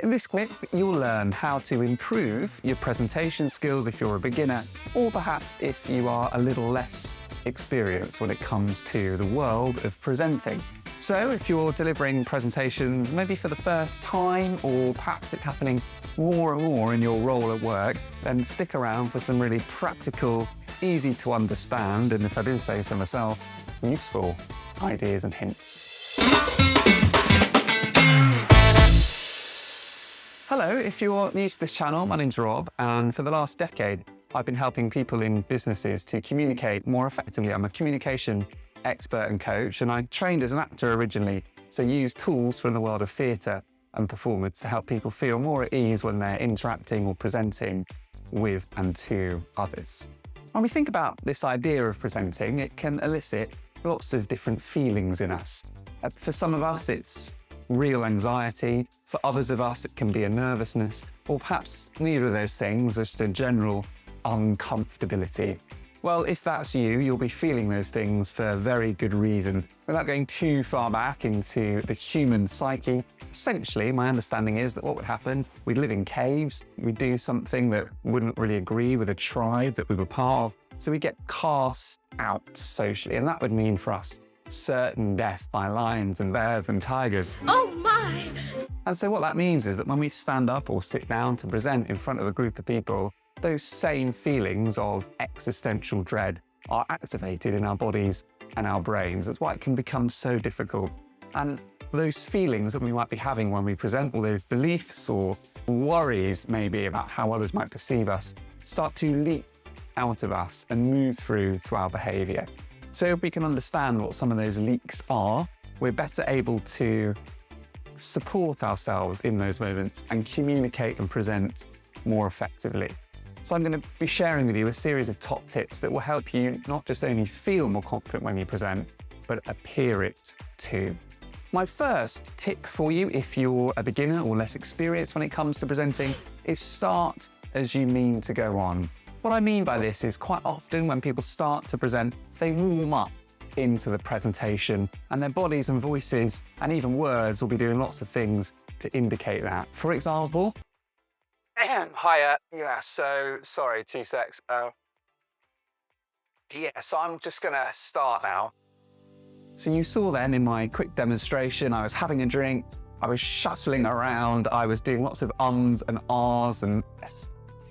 In this clip, you'll learn how to improve your presentation skills if you're a beginner, or perhaps if you are a little less experienced when it comes to the world of presenting. So if you're delivering presentations maybe for the first time, or perhaps it's happening more and more in your role at work, then stick around for some really practical, easy to understand, and if I do say so myself, useful ideas and hints. Hello, if you're new to this channel, my name's Rob, and for the last decade, I've been helping people in businesses to communicate more effectively. I'm a communication expert and coach, and I trained as an actor originally, so use tools from the world of theatre and performance to help people feel more at ease when they're interacting or presenting with and to others. When we think about this idea of presenting, it can elicit lots of different feelings in us. For some of us, it's real anxiety. For others of us, it can be a nervousness, or perhaps neither of those things, just a general uncomfortability. Well, if that's you, you'll be feeling those things for a very good reason. Without going too far back into the human psyche, essentially, my understanding is that what would happen, we'd live in caves, we'd do something that wouldn't really agree with a tribe that we were part of, so we get cast out socially, and that would mean for us certain death by lions and bears and tigers. Oh my! And so what that means is that when we stand up or sit down to present in front of a group of people, those same feelings of existential dread are activated in our bodies and our brains. That's why it can become so difficult. And those feelings that we might be having when we present, all those beliefs or worries maybe about how others might perceive us, start to leap out of us and move through to our behaviour. So if we can understand what some of those leaks are, we're better able to support ourselves in those moments and communicate and present more effectively. So I'm going to be sharing with you a series of top tips that will help you not just only feel more confident when you present, but appear it too. My first tip for you, if you're a beginner or less experienced when it comes to presenting, is start as you mean to go on. What I mean by this is quite often when people start to present, they warm up into the presentation, and their bodies and voices and even words will be doing lots of things to indicate that. For example, hiya, yeah, so sorry, 2 secs. So I'm just gonna start now. So you saw then in my quick demonstration, I was having a drink, I was shuttling around, I was doing lots of ums and ahs, and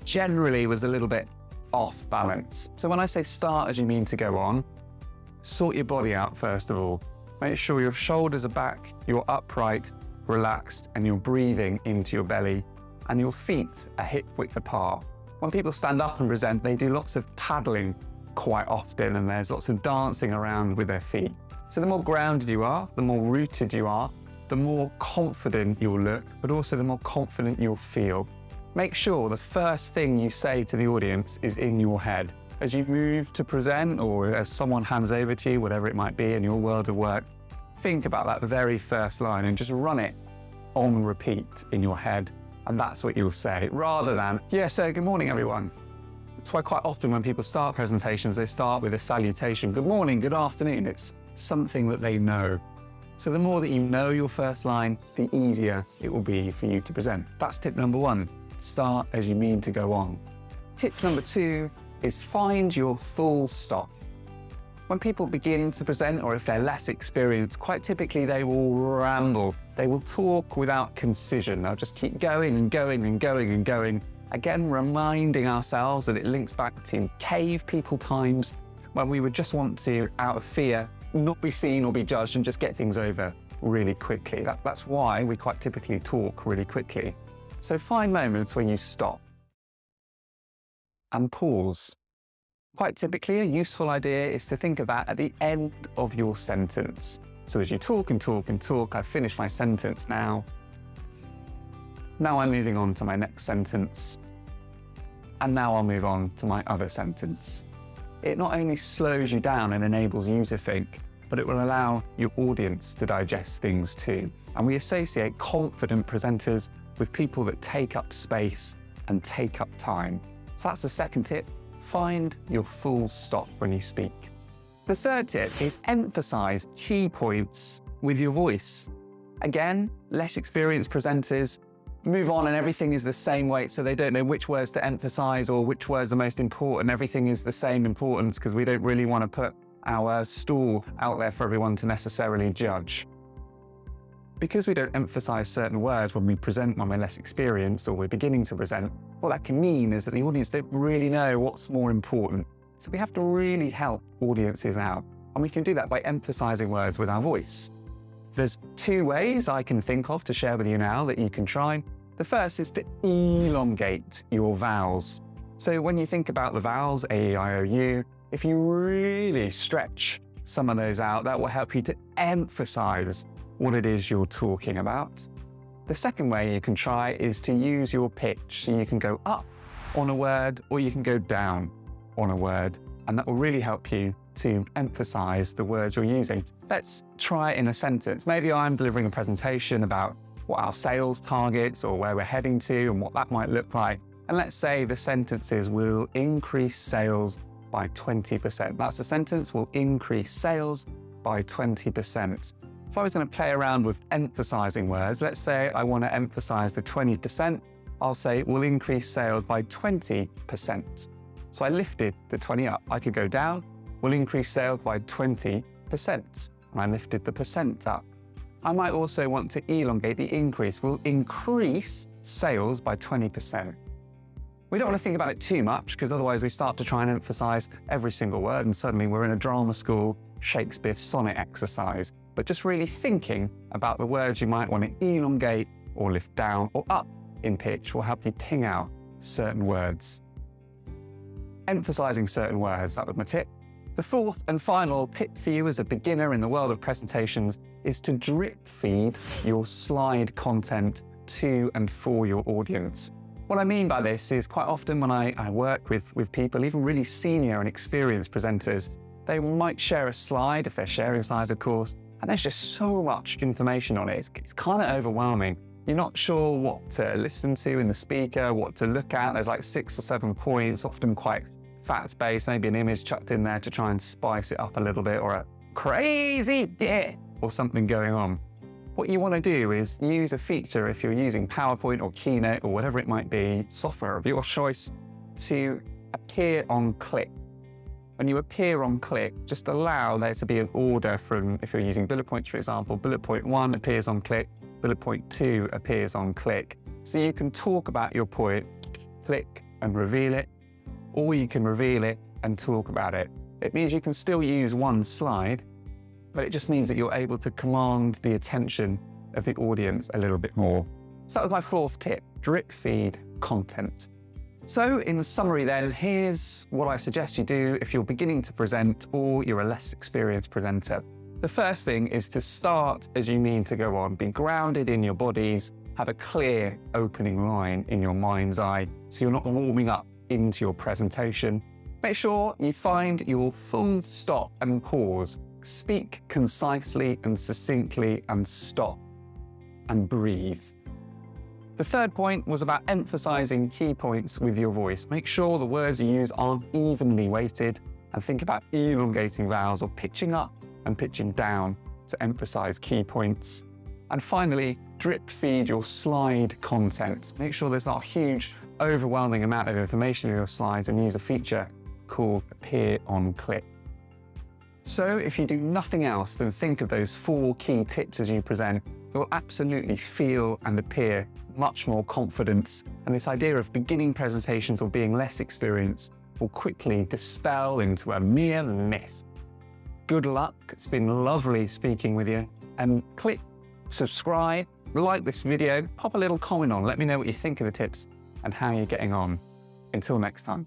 generally was a little bit off balance. So when I say start as you mean to go on, sort your body out first of all. Make sure your shoulders are back, you're upright, relaxed, and you're breathing into your belly, and your feet are hip width apart. When people stand up and present, they do lots of paddling quite often, and there's lots of dancing around with their feet. So the more grounded you are, the more rooted you are, the more confident you'll look, but also the more confident you'll feel. Make sure the first thing you say to the audience is in your head. As you move to present, or as someone hands over to you, whatever it might be in your world of work, think about that very first line and just run it on repeat in your head. And that's what you'll say, rather than, so good morning, everyone. That's why quite often when people start presentations, they start with a salutation. Good morning, good afternoon. It's something that they know. So the more that you know your first line, the easier it will be for you to present. That's tip number 1. Start as you mean to go on. Tip number 2 is find your full stop. When people begin to present, or if they're less experienced, quite typically they will ramble. They will talk without concision. They'll just keep going and going and going and going. Again, reminding ourselves that it links back to cave people times when we would just want to, out of fear, not be seen or be judged and just get things over really quickly. That's why we quite typically talk really quickly. So find moments when you stop and pause. Quite typically, a useful idea is to think of that at the end of your sentence. So as you talk and talk and talk, I've finished my sentence now. Now I'm moving on to my next sentence. And now I'll move on to my other sentence. It not only slows you down and enables you to think, but it will allow your audience to digest things too. And we associate confident presenters with people that take up space and take up time. So that's the second tip. Find your full stop when you speak. The third tip is emphasize key points with your voice. Again, less experienced presenters move on and everything is the same weight, so they don't know which words to emphasize or which words are most important. Everything is the same importance because we don't really want to put our stall out there for everyone to necessarily judge. Because we don't emphasize certain words when we present when we're less experienced or we're beginning to present, what that can mean is that the audience don't really know what's more important. So we have to really help audiences out, and we can do that by emphasizing words with our voice. There's 2 ways I can think of to share with you now that you can try. The first is to elongate your vowels. So when you think about the vowels, A, E, I, O, U, if you really stretch some of those out, that will help you to emphasize what it is you're talking about. The second way you can try is to use your pitch. So you can go up on a word or you can go down on a word, and that will really help you to emphasize the words you're using. Let's try it in a sentence. Maybe I'm delivering a presentation about what our sales targets or where we're heading to and what that might look like. And let's say the sentence is, will increase sales by 20%. That's the sentence, will increase sales by 20%. If I was going to play around with emphasizing words, let's say I want to emphasize the 20%, I'll say will increase sales by 20%. So I lifted the 20 up. I could go down, will increase sales by 20%, and I lifted the percent up. I might also want to elongate the increase, will increase sales by 20%. We don't want to think about it too much because otherwise we start to try and emphasize every single word and suddenly we're in a drama school Shakespeare sonnet exercise. But just really thinking about the words you might want to elongate or lift down or up in pitch will help you ping out certain words. Emphasizing certain words, that was my tip. The 4th and final tip for you as a beginner in the world of presentations is to drip feed your slide content to and for your audience. What I mean by this is quite often when I work with people, even really senior and experienced presenters, they might share a slide, if they're sharing slides of course, and there's just so much information on it. It's kind of overwhelming. You're not sure what to listen to in the speaker, what to look at. There's like 6 or 7 points, often quite fact-based, maybe an image chucked in there to try and spice it up a little bit, or a crazy bit, or something going on. What you want to do is use a feature, if you're using PowerPoint or Keynote or whatever it might be, software of your choice, to appear on click. When you appear on click, just allow there to be an order from, if you're using bullet points, for example, bullet point 1 appears on click, bullet point 2 appears on click. So you can talk about your point, click and reveal it, or you can reveal it and talk about it. It means you can still use one slide, but it just means that you're able to command the attention of the audience a little bit more. So that was my 4th tip, drip feed content. So in summary then, here's what I suggest you do if you're beginning to present or you're a less experienced presenter. The first thing is to start as you mean to go on. Be grounded in your bodies, have a clear opening line in your mind's eye so you're not warming up into your presentation. Make sure you find your full stop and pause. Speak concisely and succinctly and stop and breathe. The 3rd point was about emphasizing key points with your voice. Make sure the words you use aren't evenly weighted and think about elongating vowels or pitching up and pitching down to emphasize key points. And finally, drip feed your slide content. Make sure there's not a huge, overwhelming amount of information in your slides and use a feature called Appear on Click. So if you do nothing else than think of those 4 key tips as you present, you'll absolutely feel and appear much more confidence, and this idea of beginning presentations or being less experienced will quickly dispel into a mere myth. Good luck, it's been lovely speaking with you, and click subscribe, like this video, pop a little comment on, let me know what you think of the tips and how you're getting on. Until next time.